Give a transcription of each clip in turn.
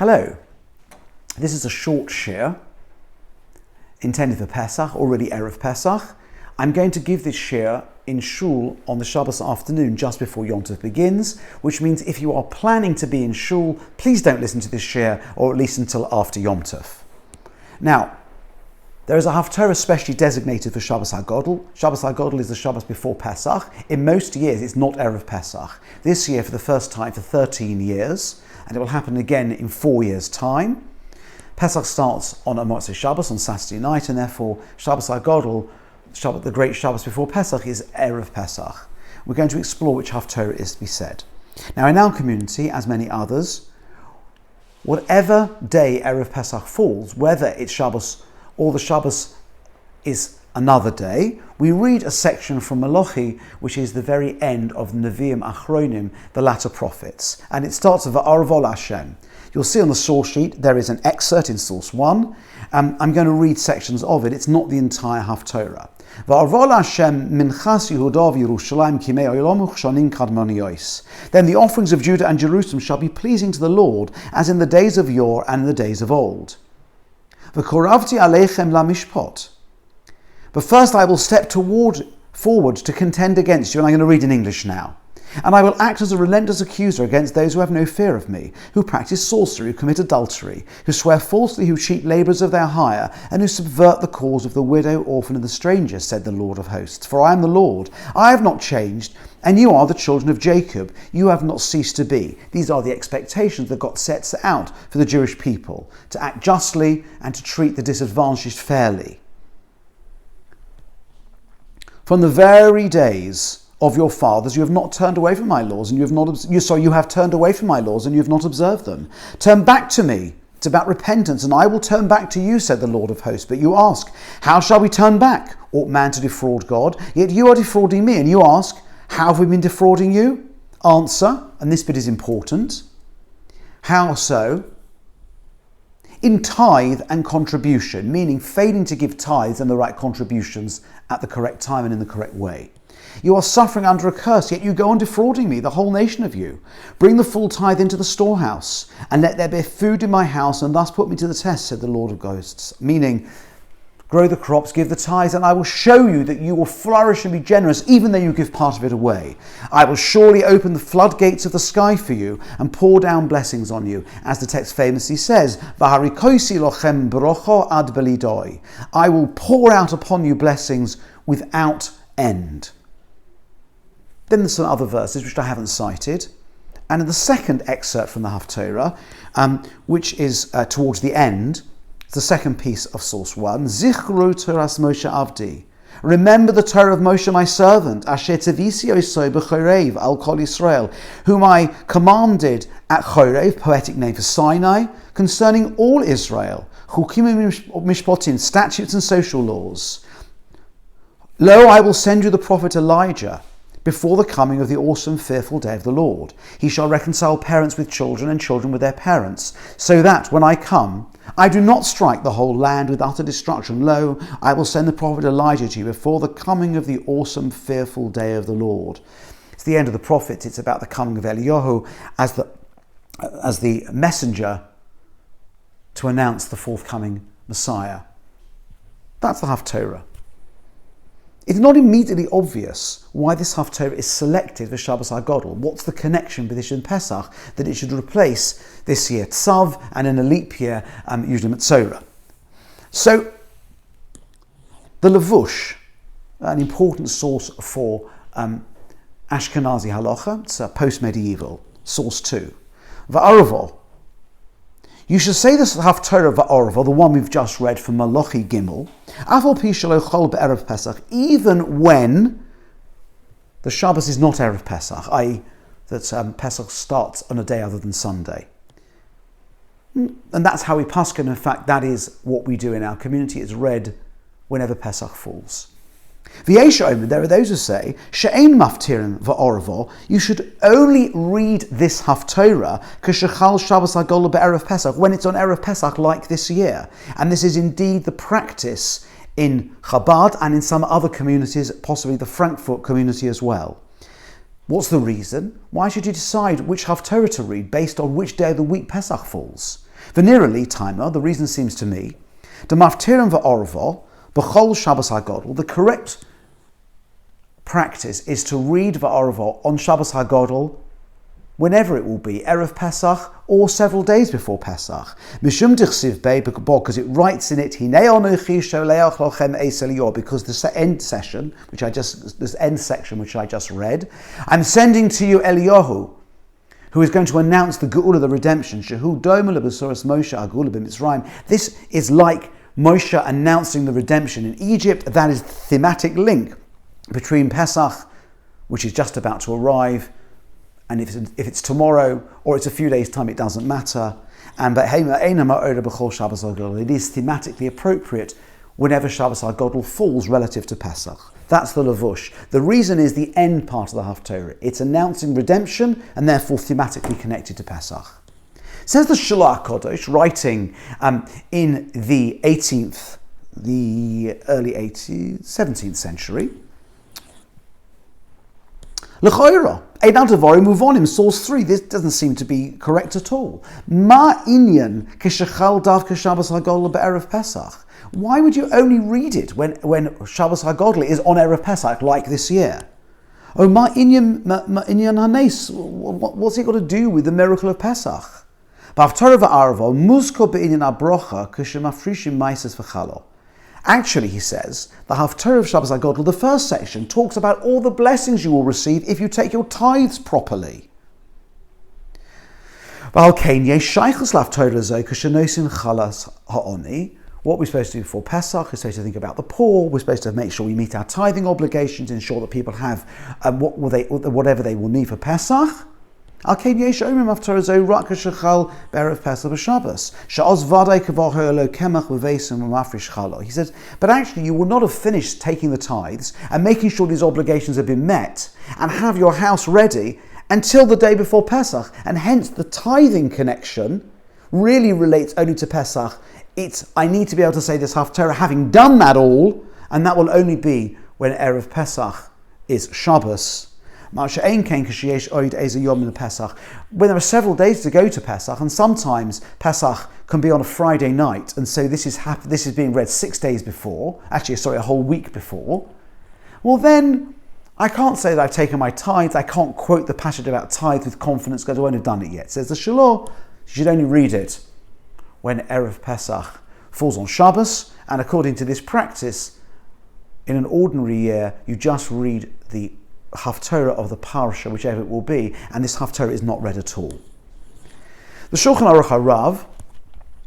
Hello, this is a short shir intended for Pesach, already Erev Pesach. I'm going to give this shir in shul on the Shabbat afternoon just before Yom Tov begins, which means if you are planning to be in shul, please don't listen to this shir, or at least until after Yom Tov. Now, there is a Haftarah specially designated for Shabbat HaGodel. Shabbat HaGodel is the Shabbat before Pesach. In most years, it's not Erev Pesach. This year, for the first time for 13 years, and it will happen again in 4 years' time. Pesach starts on a Motzei Shabbos, on Saturday night, and therefore Shabbat HaGodel, the great Shabbos before Pesach, is Erev Pesach. We're going to explore which Haftarah is to be said. Now, in our community, as many others, whatever day Erev Pesach falls, whether it's Shabbos or the Shabbos is another day, we read a section from Malachi, which is the very end of the Nevi'im Achronim, the latter prophets. And it starts with Va'arvol Hashem. You'll see on the source sheet there is an excerpt in source 1. I'm going to read sections of it. It's not the entire Haftarah. Va'arvol Hashem minchas Yehuda v'Yerushalayim kimei olam uchshanim kadmoniyos. Then the offerings of Judah and Jerusalem shall be pleasing to the Lord, as in the days of yore and in the days of old. V'koravti aleichem lamishpot. But first I will step forward to contend against you, and I'm going to read in English now. And I will act as a relentless accuser against those who have no fear of me, who practice sorcery, who commit adultery, who swear falsely, who cheat labourers of their hire, and who subvert the cause of the widow, orphan, and the stranger, said the Lord of hosts. For I am the Lord, I have not changed, and you are the children of Jacob, you have not ceased to be. These are the expectations that God sets out for the Jewish people, to act justly and to treat the disadvantaged fairly. From the very days of your fathers, you have not turned away from my laws, and you have turned away from my laws, and you have not observed them. Turn back to me. It's about repentance, and I will turn back to you, said the Lord of hosts. But you ask, how shall we turn back? Ought man to defraud God? Yet you are defrauding me, and you ask, how have we been defrauding you? Answer, and this bit is important. How so? In tithe and contribution, meaning failing to give tithes and the right contributions at the correct time and in the correct way. You are suffering under a curse, yet you go on defrauding me, the whole nation of you. Bring the full tithe into the storehouse, and let there be food in my house, and thus put me to the test, said the Lord of hosts. Meaning, grow the crops, give the tithes, and I will show you that you will flourish and be generous, even though you give part of it away. I will surely open the floodgates of the sky for you, and pour down blessings on you. As the text famously says, V'harikosi lochem brocho ad belidoi. I will pour out upon you blessings without end. Then there's some other verses which I haven't cited. And in the second excerpt from the Haftarah, which is towards the end, the second piece of source 1, Zichru Toras Moshe Avdi. Remember the Torah of Moshe my servant, Asher Tzavisi Osoi b'Chorev al Kol Yisrael, whom I commanded at Chorev, poetic name for Sinai, concerning all Israel, Chukim Mishpotim, statutes and social laws. Lo, I will send you the prophet Elijah, before the coming of the awesome, fearful day of the Lord. He shall reconcile parents with children and children with their parents, so that when I come, I do not strike the whole land with utter destruction. Lo, I will send the prophet Elijah to you before the coming of the awesome, fearful day of the Lord. It's the end of the prophets. It's about the coming of Eliyahu as the messenger to announce the forthcoming Messiah. That's the Haftarah. It's not immediately obvious why this Haftarah is selected for Shabbat HaGodel. What's the connection with this in Pesach that it should replace this year Tzav and in a leap year usually Metzorah. So the Levush, an important source for Ashkenazi halacha, it's post-medieval, source 2. Va'arvo. You should say this Haftarah Va'arvo, the one we've just read from Malachi Gimel, Afal pi shelo chol be'erev Pesach, even when the Shabbos is not Erev Pesach, i.e. that Pesach starts on a day other than Sunday. And that's how we paskin. In fact, that is what we do in our community. It's read whenever Pesach falls. There are those who say, She'ein maftirin va'orvo, you should only read this Haftarah k'shechal Shabbos HaGolah be'erev Pesach, when it's on Erev Pesach like this year. And this is indeed the practice in Chabad and in some other communities, possibly the Frankfurt community as well. What's the reason? Why should you decide which Haftarah to read based on which day of the week Pesach falls? Venerally, timer, the reason seems to me, the maftirim va'orvo, b'chol Shabbos HaGodol, the correct practice is to read va'orvo on Shabbos HaGodol whenever it will be, Erev Pesach or several days before Pesach. Mishum dichsiv bei, because it writes in it, Hinei anochi sholeach lochem eis Eliyahu, because this end section, this end section which I just read, I'm sending to you Eliyahu, who is going to announce the Geula, the redemption. Shehu domel besoros Moshe agula b'Mitzrayim. This is like Moshe announcing the redemption in Egypt. That is the thematic link between Pesach, which is just about to arrive, and if it's tomorrow or it's a few days' time, it doesn't matter. It is thematically appropriate whenever Shabbos HaGodol falls relative to Pesach. That's the Levush. The reason is the end part of the Haftarah. It's announcing redemption and therefore thematically connected to Pesach. Says the Shalach Kodesh, writing in the early 17th century, L'choira, Eidan Devarim Muvonim, source 3. This doesn't seem to be correct at all. Ma inyan k'shechal davka Shabbos HaGodol be'erev Pesach. Why would you only read it when Shabbos HaGodol is on Erev Pesach like this year? Oh, ma inyan hanes. What's it got to do with the miracle of Pesach? B'Haftarah v'Arvo muzko be'inyan abrocha k'shemafrishim maises v'chalo. Actually, he says, the Haftarah of Shabbos HaGodol, the first section, talks about all the blessings you will receive if you take your tithes properly. What we're supposed to do for Pesach is supposed to think about the poor. We're supposed to make sure we meet our tithing obligations, ensure that people have whatever they will need for Pesach. But actually, you will not have finished taking the tithes and making sure these obligations have been met and have your house ready until the day before Pesach. And hence the tithing connection really relates only to Pesach. I need to be able to say this Haftarah having done that all, and that will only be when Erev Pesach is Shabbos. When there are several days to go to Pesach, and sometimes Pesach can be on a Friday night, and so this is being read 6 days before, a whole week before, well then, I can't say that I've taken my tithes, I can't quote the passage about tithe with confidence because I won't have done it yet. Says the Shalom, you should only read it when Erev Pesach falls on Shabbos, and according to this practice, in an ordinary year, you just read the Haftarah of the Parsha, whichever it will be, and this Haftarah is not read at all. The Shulchan Aruch HaRav,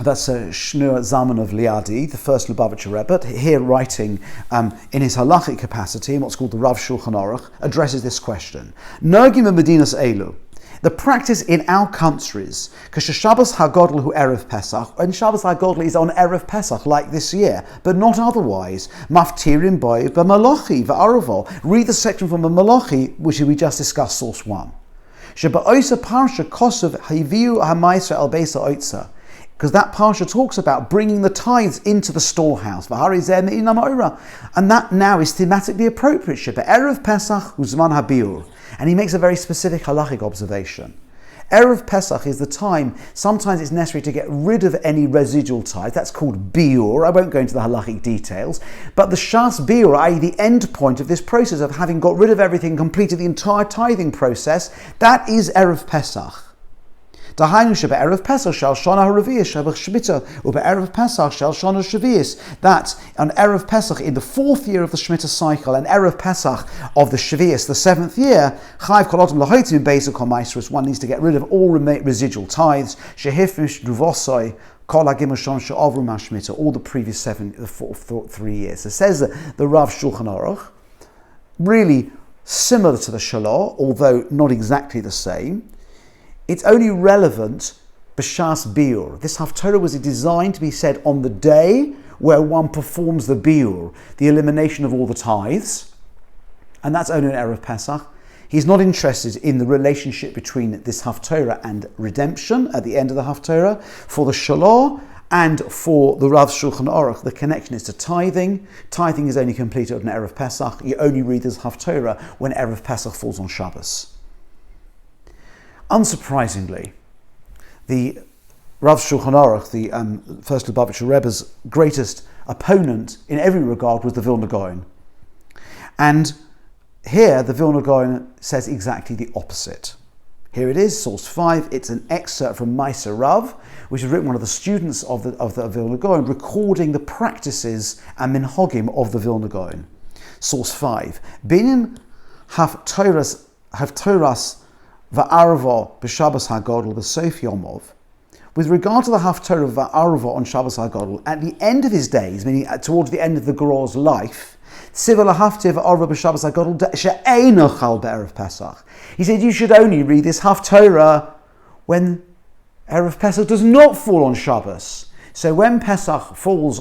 that's Shneur Zalman of Liadi, the first Lubavitcher Rebbe, here writing in his halachic capacity, in what's called the Rav Shulchan Aruch, addresses this question. Nogim Medinas Elu. The practice in our countries, because Shabbos HaGodol hu Erev Pesach, and Shabbos HaGodol is on Erev Pesach like this year, but not otherwise. Maftirim boy b'malachi v'aravo. Read the section from the Malachi, which we just discussed, source 1. Sheba'osa parsha kosuv haviu ha'maisa el beisa oitza. Because that parsha talks about bringing the tithes into the storehouse. And that now is thematically appropriate. Erev Pesach uzman habiur. And he makes a very specific halachic observation. Erev Pesach is the time, sometimes it's necessary to get rid of any residual tithe. That's called biur. I won't go into the halachic details. But the shas biur, i.e. the end point of this process of having got rid of everything, completed the entire tithing process, that is Erev Pesach. Dahainu shebe'erev Pesach shel shana haravias shebach shmita ube'erev Pesach shel shana shavias. That on Erev Pesach in the 4th year of the Shemitah cycle and Erev Pesach of the Shavias, the 7th year, chayv kol adam lahoitim basic kol maasros. One needs to get rid of all residual tithes. Shehifmish druvosoi kol hagimel shon she'avru mashmita. All the previous 3 years. It says that the Rav Shulchan Aruch, really similar to the Shalah, although not exactly the same. It's only relevant b'shas biur. This Haftarah was designed to be said on the day where one performs the biur, the elimination of all the tithes, and that's only in Erev Pesach. He's not interested in the relationship between this Haftarah and redemption at the end of the Haftarah. For the Shalah and for the Rav Shulchan Aruch, the connection is to tithing. Tithing is only completed on Erev Pesach. You only read this Haftarah when Erev Pesach falls on Shabbos. Unsurprisingly, the Rav Shulchan Aruch, the first Lubavitcher Rebbe's greatest opponent in every regard, was the Vilna Gaon. And here the Vilna Gaon says exactly the opposite. Here it is, source 5. It's an excerpt from Ma'aser Rav, which is written one of the students of the Vilna Gaon, recording the practices and minhagim of the Vilna Gaon. Source 5. Binin Haftarah va'arva b'Shabbos HaGadol b'Sof Yomov. With regard to the Haftarah va'arva on Shabbos HaGadol, at the end of his days, meaning towards the end of the Goror's life, he said you should only read this Haftarah when Erev Pesach does not fall on Shabbos. So when Pesach starts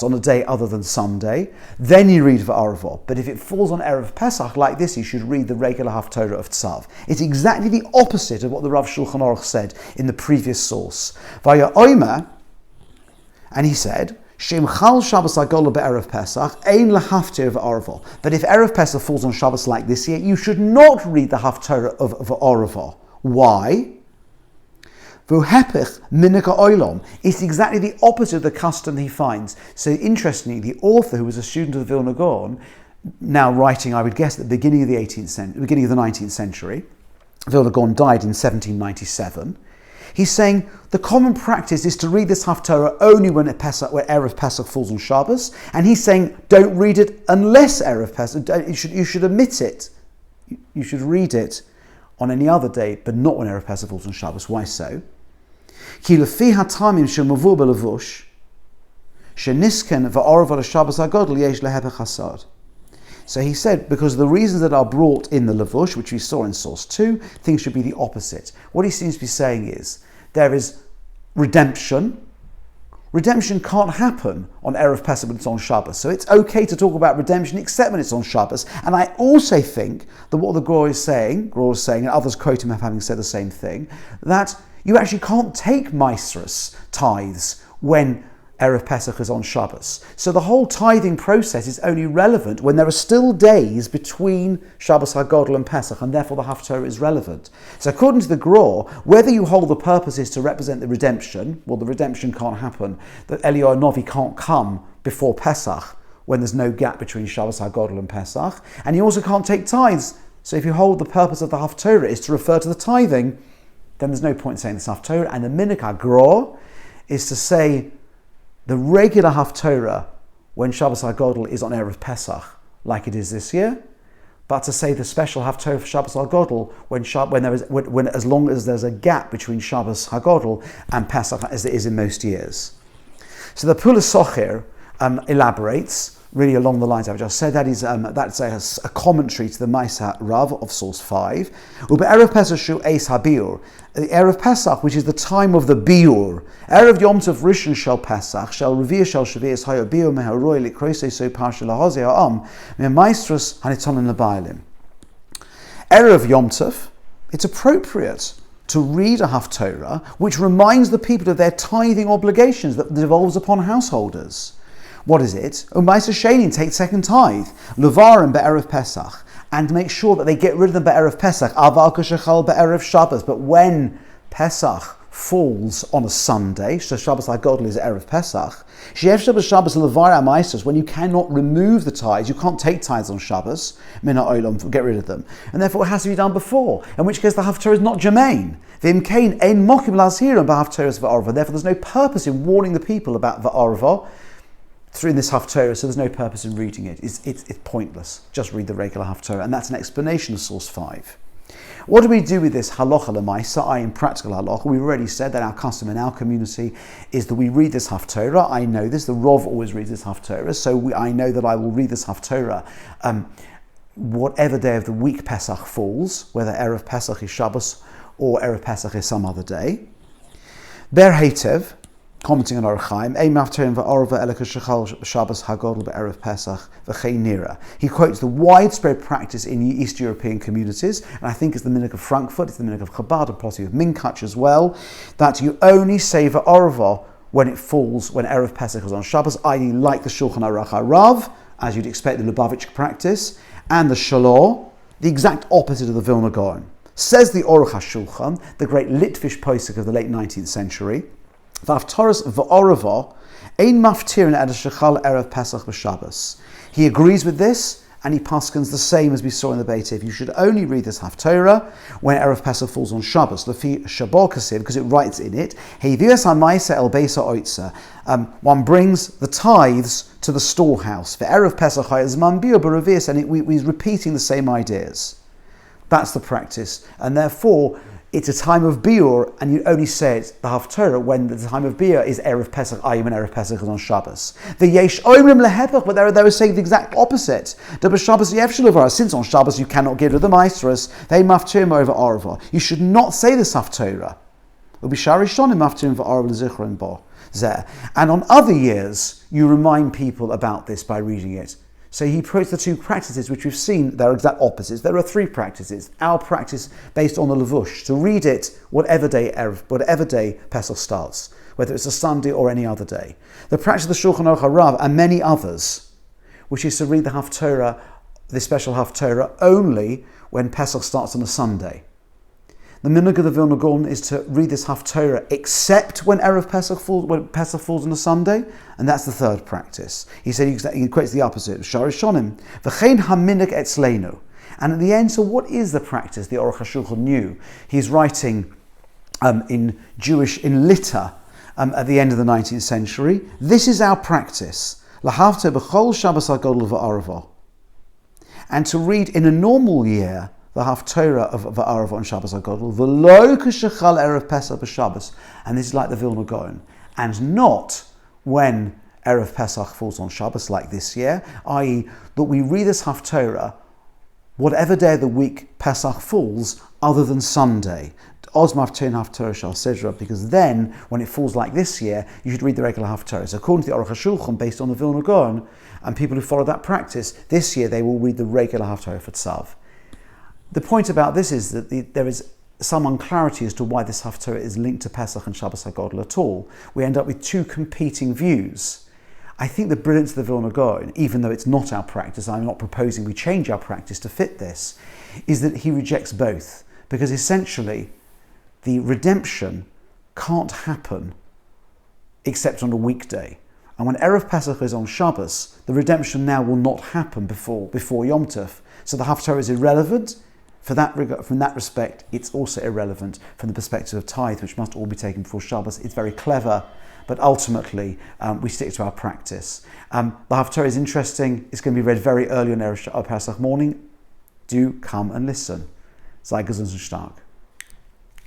on a day other than Sunday, then you read V'arva. But if it falls on Erev Pesach like this, you should read the regular Haftarah of Tzav. It's exactly the opposite of what the Rav Shulchan Aruch said in the previous source. Vaya Omer, and he said, Shemchal Shabbos HaGolah be'erev Pesach, ein lahaftir v'arva. But if Erev Pesach falls on Shabbos like this year, you should not read the Haftarah of v'arva. Why? V'hepech minika oilom. It's exactly the opposite of the custom he finds. So interestingly, the author, who was a student of the Vilna Gaon, now writing, I would guess, at the beginning of the 19th century, Vilna Gaon died in 1797. He's saying the common practice is to read this Haftarah only when Erev Pesach falls on Shabbos, and he's saying don't read it unless Erev Pesach. You should omit it. You should read it on any other day, but not when Erev Pesach falls on Shabbos. Why so? Ki lefi hatamim shemavu belevush shenisken va'orva l'Shabbos HaGadol yesh lehepech hasad. So he said, because the reasons that are brought in the Levush, which we saw in source 2, things should be the opposite. What he seems to be saying is, there is redemption. Redemption can't happen on Erev Pesach when it's on Shabbos. So it's okay to talk about redemption except when it's on Shabbos. And I also think that what the Gur is saying, and others quote him having said the same thing, that you actually can't take Maasros tithes when Erev Pesach is on Shabbos. So the whole tithing process is only relevant when there are still days between Shabbos HaGadol and Pesach, and therefore the Haftarah is relevant. So according to the Gra, whether you hold the purpose is to represent the redemption, well, the redemption can't happen, that Eliyahu Novi can't come before Pesach when there's no gap between Shabbos HaGadol and Pesach, and you also can't take tithes. So if you hold the purpose of the Haftarah is to refer to the tithing, then there's no point saying this Haftarah. And the Minhag HaGra is to say the regular Haftarah when Shabbos HaGadol is on Erev Pesach, like it is this year, but to say the special Haftarah for Shabbos HaGadol when as long as there's a gap between Shabbos HaGadol and Pesach, as there is in most years. So the Pula Socher elaborates really along the lines I've just said. That's a commentary to the Ma'aser Rav of source 5. Ube Erev Pesach shu eis habiur. The Erev Pesach, which is the time of the biur. Erev Yom Tov Rishon shel Pesach shel Revi'ah shel Shavuos hayo biur meharoi likrosei so parsha lahozei ha'am me'maestros hanitonim le'ba'alim. Erev Yom Tov, it's appropriate to read a Haftarah which reminds the people of their tithing obligations that devolves upon householders. What is it? U'maisa sheinin, take second tithe. Levarim be'erev Pesach, and make sure that they get rid of them be'erev Pesach. Aval k'shechal be'erev Shabbos. But when Pesach falls on a Sunday, so Shabbos HaGadol is erev Pesach. She'ev Shabbos levar ha'maisros, when you cannot remove the tithes, you can't take tithes on Shabbos. Mina olam, get rid of them, and therefore it has to be done before. In which case the Haftarah is not germane. V'im kain ein mokim lazhirim b'Haftarahs v'arva. Therefore, there's no purpose in warning the people about v'arva through this Haftarah, so there's no purpose in reading it. It's pointless. Just read the regular Haftarah, and that's an explanation of source 5. What do we do with this halacha l'maisa, in practical halacha? We've already said that our custom in our community is that we read this Haftarah. I know this, the Rov always reads this Haftarah, so I know that I will read this Haftarah whatever day of the week Pesach falls, whether Erev Pesach is Shabbos or Erev Pesach is some other day. Ber Heitev, commenting on Orach Chaim, Ein Maftarim va'orva elek shechal Shabbos HaGadol be'erev Pesach v'chei nira. He quotes the widespread practice in East European communities, and I think it's the minhag of Frankfurt, it's the minhag of Chabad, and possibly of Minkach as well, that you only say va'orva when it falls, when Erev Pesach is on Shabbos, i.e. like the Shulchan Aruch HaRav, as you'd expect the Lubavitch practice, and the Shalor, the exact opposite of the Vilna Gaon. Says the Aruch HaShulchan, the great Litvish posek of the late 19th century, Haftarah v'orava ein maftirin ad shechal erev Pesach b'Shabbos. He agrees with this, and he paskins the same as we saw in the Beit If. You should only read this Haftarah when Erev Pesach falls on Shabbos, Lefi Shabbat Kasiv, because it writes in it, one brings the tithes to the storehouse. For Erev Pesach and we're repeating the same ideas. That's the practice, and therefore it's a time of biur, and you only say it, the Haftarah, when the time of biur is Erev Pesach, when Erev Pesach is on Shabbos. The Yesh Oimrim Lehepach, but they were saying the exact opposite. Since on Shabbos you cannot give to the Maestros, they maftirim over Arva. You should not say this Haftarah. And on other years, you remind people about this by reading it. So he puts the two practices, which we've seen, they're exact opposites. There are three practices. Our practice based on the Levush, to read it whatever day Pesach starts, whether it's a Sunday or any other day. The practice of the Shulchan Aruch HaRav and many others, which is to read the Haftarah, the special Haftarah, only when Pesach starts on a Sunday. The minhag of the Vilna Gaon is to read this Haftarah except when Erev Pesach falls on a Sunday, and that's the third practice. He said he equates the opposite. Sharishonim v'chein haminhag etzleinu. And at the end, so what is the practice the Aruch HaShulchan knew? He's writing in Litter at the end of the 19th century. This is our practice. Lahavte b'chol Shabbos HaGodol v'Arava. And to read in a normal year the Haftarah of V'Arava on Shabbos HaGodol, v'lo k'shechal Erev Pesach b'Shabbos, and this is like the Vilna Gaon, and not when Erev Pesach falls on Shabbos like this year, i.e. that we read this Haftarah whatever day of the week Pesach falls other than Sunday. Oz maftein Haftarah shal Sidra, because then, when it falls like this year, you should read the regular Haftarah. So according to the Aruch HaShulchan, based on the Vilna Gaon, and people who follow that practice, this year they will read the regular Haftarah for Tzav. The point about this is that there is some unclarity as to why this Haftarah is linked to Pesach and Shabbos HaGodol at all. We end up with two competing views. I think the brilliance of the Vilna Gaon, even though it's not our practice, I'm not proposing we change our practice to fit this, is that he rejects both. Because essentially, the redemption can't happen except on a weekday. And when Erev Pesach is on Shabbos, the redemption now will not happen before Yom Tov. So the Haftarah is irrelevant. From that respect, it's also irrelevant from the perspective of tithe, which must all be taken before Shabbos. It's very clever, but ultimately we stick to our practice. The Haftarah is interesting. It's going to be read very early on Erev Pesach morning. Do come and listen. Sei gesund und stark.